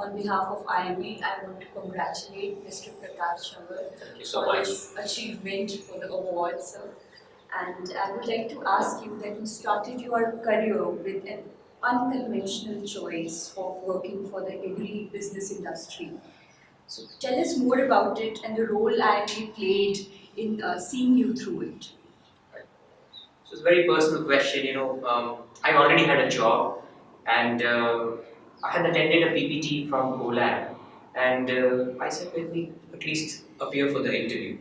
on behalf of IIMA, I want to congratulate Mr. Prakash Jhanwer So for his achievement for the award, sir. And I would like to ask you that you started your career with an unconventional choice of working for the agri-business industry. So tell us more about it and the role IIMA played in seeing you through it. So it's a very personal question. I already had a job, and I had attended a PPT from Olam, and I said, let me at least appear for the interview.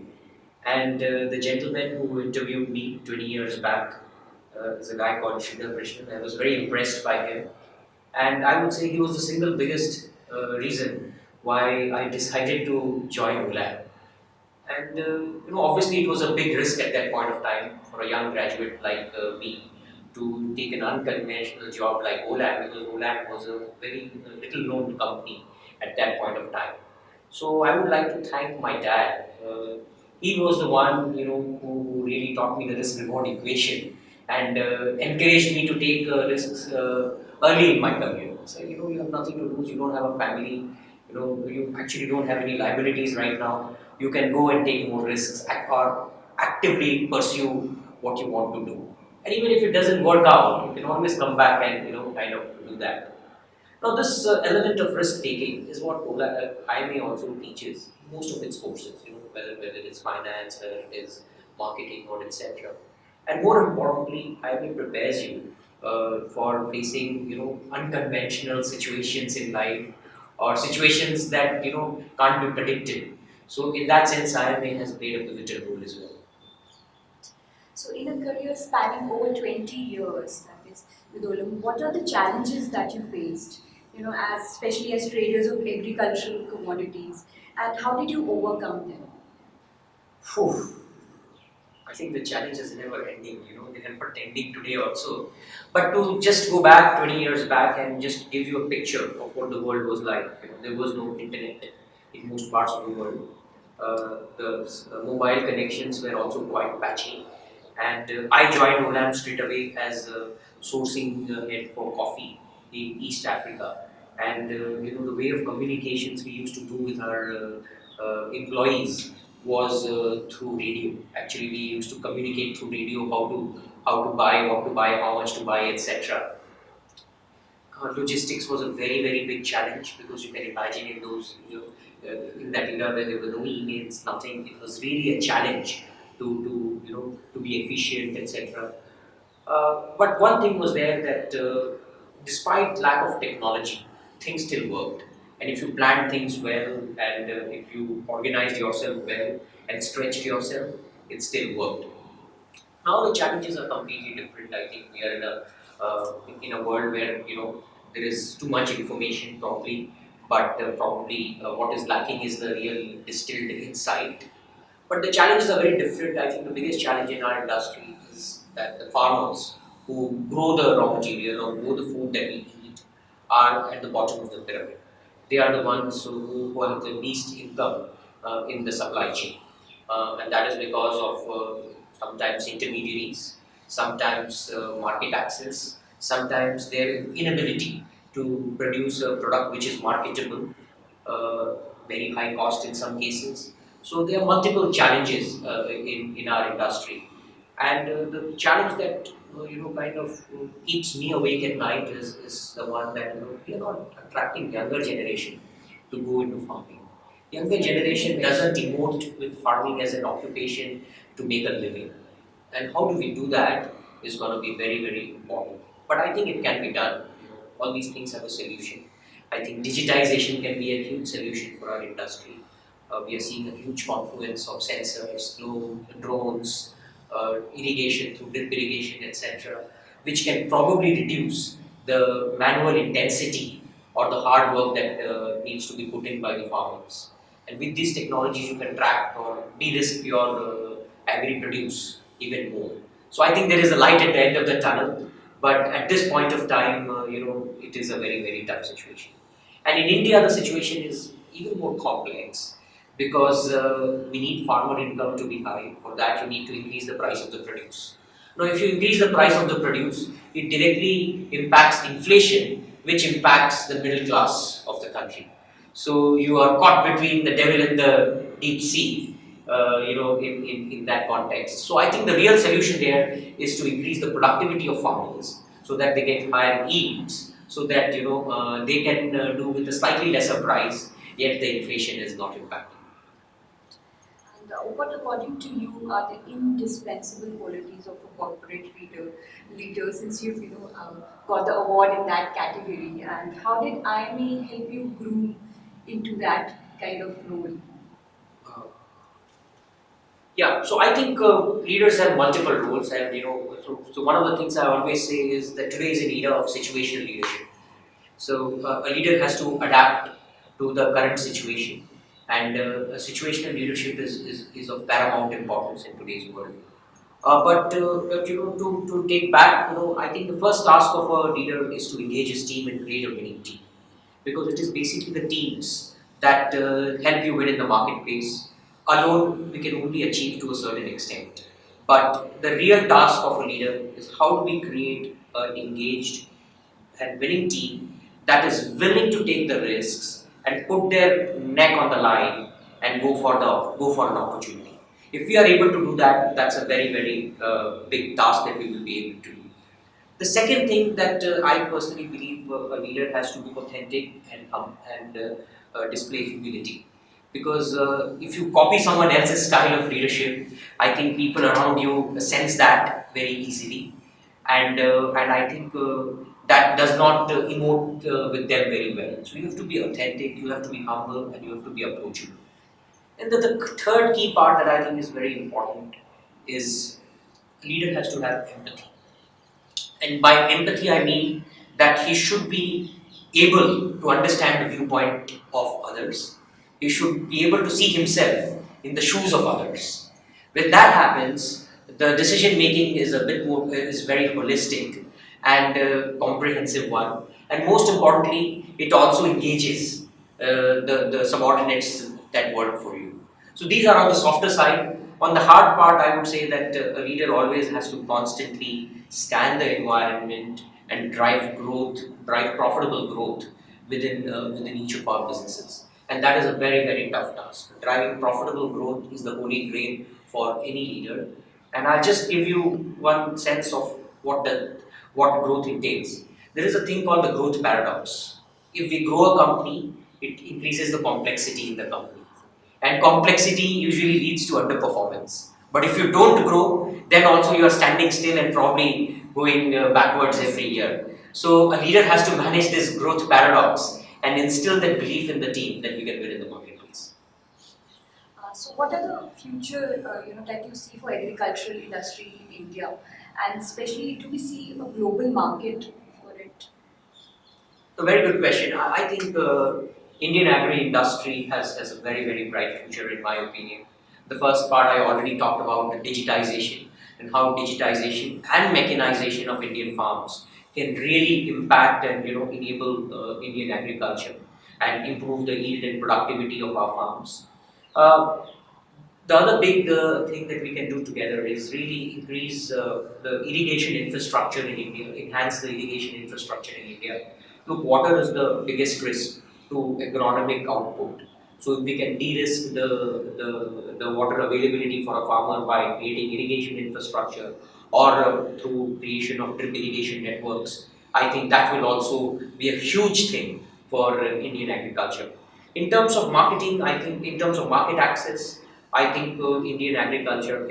And the gentleman who interviewed me 20 years back is a guy called Sridhar Krishnan. I was very impressed by him, and I would say he was the single biggest reason why I decided to join Olam. And obviously, it was a big risk at that point of time for a young graduate like me to take an unconventional job like Olam, because Olam was a very little known company at that point of time. So I would like to thank my dad. He was the one, who really taught me the risk reward equation and encouraged me to take risks early in my career. So you have nothing to lose. You don't have a family. You actually don't have any liabilities right now. You can go and take more risks or actively pursue what you want to do. And even if it doesn't work out, you can always come back and kind of do that. Now, this element of risk taking is what IMA also teaches most of its courses. Whether it's finance, whether it is marketing, or etc. And more importantly, IMA prepares you for facing unconventional situations in life, or situations that can't be predicted. So, in that sense, IMA has played a pivotal role as well. So, in a career spanning over 20 years, that is, with Olam, what are the challenges that you faced? As especially as traders of agricultural commodities, and how did you overcome them? Phew. I think the challenge is never ending. They are not ending today also. But to just go back 20 years back and just give you a picture of what the world was like. There was no internet in most parts of the world. The mobile connections were also quite patchy. And I joined Olam straight away as a sourcing head for coffee in East Africa. And the way of communications we used to do with our employees was through radio. Actually, we used to communicate through radio how to buy, what to buy, how much to buy, etc. Logistics was a very very big challenge, because you can imagine in those in that era where there were no emails, nothing. It was really a challenge to be efficient, etc. But one thing was there, that despite lack of technology, things still worked. And if you planned things well, and if you organized yourself well and stretched yourself, it still worked. Now the challenges are completely different. I think we are in a world where there is too much information probably, but probably what is lacking is the real distilled insight. But the challenges are very different. I think the biggest challenge in our industry is that the farmers who grow the raw material or grow the food that we eat are at the bottom of the pyramid. They are the ones who have the least income in the supply chain. And that is because of sometimes intermediaries, sometimes market access, sometimes their inability to produce a product which is marketable, very high cost in some cases. So there are multiple challenges in our industry, and the challenge that kind of keeps me awake at night is the one that we are not attracting younger generation to go into farming. Younger generation doesn't emote with farming as an occupation to make a living, and how do we do that is going to be very very important. But I think it can be done. All these things have a solution. I think digitization can be a huge solution for our industry. We are seeing a huge confluence of sensors, drones, irrigation through drip irrigation, etc., which can probably reduce the manual intensity or the hard work that needs to be put in by the farmers. And with these technologies, you can track or de-risk your agri-produce even more. So I think there is a light at the end of the tunnel, but at this point of time, it is a very, very tough situation. And in India, the situation is even more complex, because we need farmer income to be high. For that, you need to increase the price of the produce. Now, if you increase the price of the produce, it directly impacts inflation, which impacts the middle class of the country. So you are caught between the devil and the deep sea, in that context. So I think the real solution there is to increase the productivity of farmers so that they get higher yields, so that they can do with a slightly lesser price, yet the inflation is not impacted. And what, according to you, are the indispensable qualities of a corporate leader, since you've got the award in that category? And how did IIMA help you groom into that kind of role? Uh, Yeah, so I think leaders have multiple roles, and so one of the things I always say is that today is an era of situational leadership. So a leader has to adapt to the current situation, and situational leadership is of paramount importance in today's world. To take back, I think the first task of a leader is to engage his team and create a winning team, because it is basically the teams that help you win in the marketplace. Alone, we can only achieve to a certain extent. But the real task of a leader is how do we create an engaged and winning team that is willing to take the risks and put their neck on the line and go for an opportunity. If we are able to do that, that's a very big task that we will be able to do. The second thing that I personally believe a leader has to be authentic and display humility. Because if you copy someone else's style of leadership, I think people around you sense that very easily, and I think that does not emote with them very well. So you have to be authentic, you have to be humble, and you have to be approachable. And the third key part that I think is very important is leader has to have empathy. And by empathy, I mean that he should be able to understand the viewpoint of others. He should be able to see himself in the shoes of others. When that happens, the decision making is a bit more is very holistic and comprehensive one. And most importantly, it also engages the subordinates that work for you. So these are on the softer side. On the hard part, I would say that a leader always has to constantly scan the environment and drive growth, drive profitable growth within each of our businesses. And that is a very tough task. Driving profitable growth is the holy grail for any leader. And I'll just give you one sense of what growth entails. There is a thing called the growth paradox. If we grow a company, it increases the complexity in the company, and complexity usually leads to underperformance. But if you don't grow, then also you are standing still and probably going backwards every year. So a leader has to manage this growth paradox and instill that belief in the team that you can win in the marketplace. So, what are the future, that you see for agricultural industry in India, and especially do we see a global market for it? A very good question. I think Indian agri industry has a very bright future in my opinion. The first part I already talked about, the digitization, and how digitization and mechanization of Indian farms can really impact and enable Indian agriculture and improve the yield and productivity of our farms. Uh, the other big thing that we can do together is really increase the irrigation infrastructure in India, enhance the irrigation infrastructure in India. Look, water is the biggest risk to agronomic output. So if we can de-risk the water availability for a farmer by creating irrigation infrastructure or through creation of drip irrigation networks, I think that will also be a huge thing for Indian agriculture. In terms of marketing, I think in terms of market access, I think Indian agriculture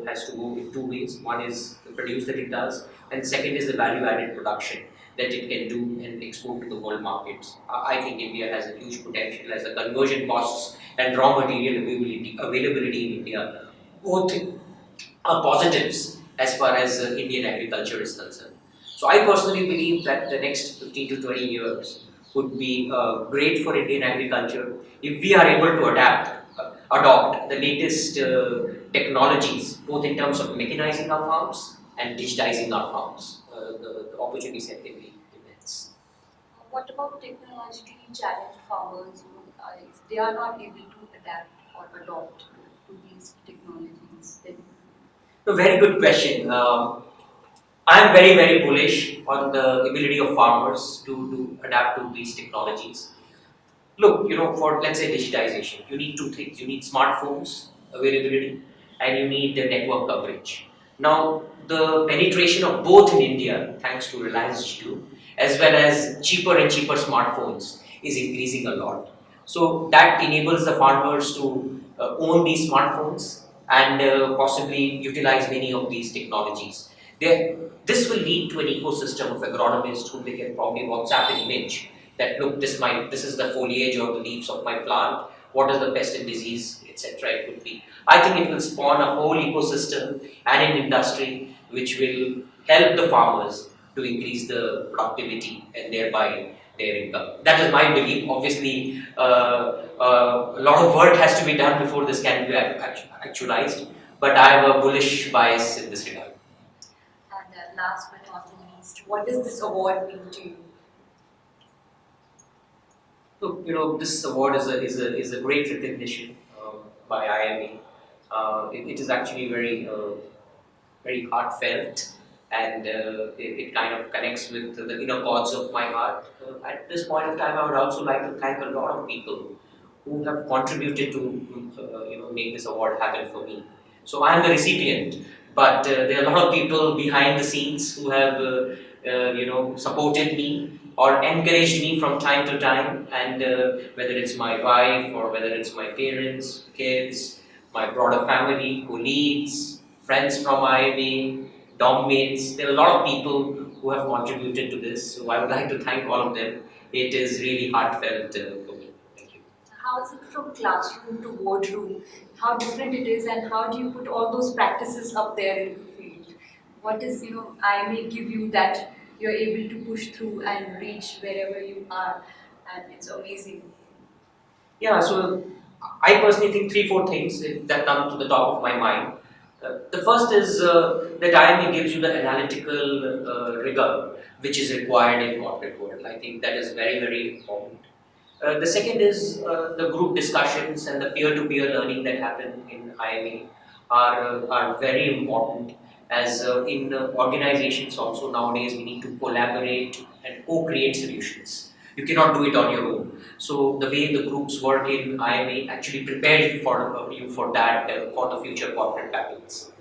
has to go in two ways. One is the produce that it does, and second is the value-added production that it can do and export to the world markets. I think India has a huge potential as the conversion costs and raw material availability in India both are positives as far as Indian agriculture is concerned. So I personally believe that the next 15 to 20 years would be great for Indian agriculture if we are able to adopt the latest technologies, both in terms of mechanizing our farms and digitizing our farms. The opportunity set can be immense. What about technologically challenged farmers, if they are not able to adapt or adopt to these technologies? Then A very good question. I am very, very bullish on the ability of farmers to adapt to these technologies. Look, for let's say digitization, you need two things. You need smartphones availability and you need the network coverage. Now, the penetration of both in India, thanks to Reliance Jio, as well as cheaper and cheaper smartphones, is increasing a lot. So that enables the farmers to own these smartphones and possibly utilize many of these technologies. This will lead to an ecosystem of agronomists whom they can probably WhatsApp an image that look, this is the foliage or the leaves of my plant, what is the pest and disease, etc. It could be. I think it will spawn a whole ecosystem and an industry which will help the farmers to increase the productivity and thereby their income. That is my belief. Obviously, a lot of work has to be done before this can be actualized, but I have a bullish bias in this regard. And last but not the least, what does this award mean to you? Look, this award is a great recognition by IIMA. It is actually very heartfelt, and it kind of connects with the inner chords of my heart. At this point of time, I would also like to thank a lot of people who have contributed to make this award happen for me. So I am the recipient, but there are a lot of people behind the scenes who have supported me or encouraged me from time to time, and whether it's my wife or whether it's my parents, kids, my broader family, colleagues, friends from IIMA, dorm mates. There are a lot of people who have contributed to this, so I would like to thank all of them. It is really heartfelt for me. Thank you. How is it from classroom to boardroom? How different it is, and how do you put all those practices up there in the field? What is, I may give you that you're able to push through and reach wherever you are, and it's amazing. Yeah, so I personally think three, four things that come to the top of my mind. The first is that IMA gives you the analytical rigor which is required in corporate world. I think that is very, very important. The second is the group discussions and the peer-to-peer learning that happen in IMA are very important as in organizations also nowadays we need to collaborate and co-create solutions. You cannot do it on your own. So the way the groups work in IMA actually prepares you for that for the future corporate battles.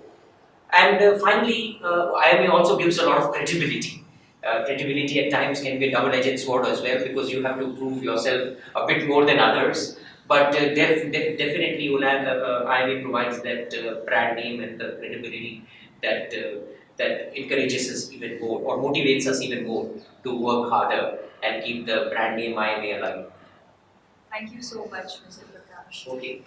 And finally, IMA also gives a lot of credibility. Credibility at times can be a double-edged sword as well because you have to prove yourself a bit more than others. But definitely, IMA provides that brand name and the credibility that that encourages us even more or motivates us even more to work harder and keep the brand name IMA alive. Thank you so much, Mr. Prakash. Okay.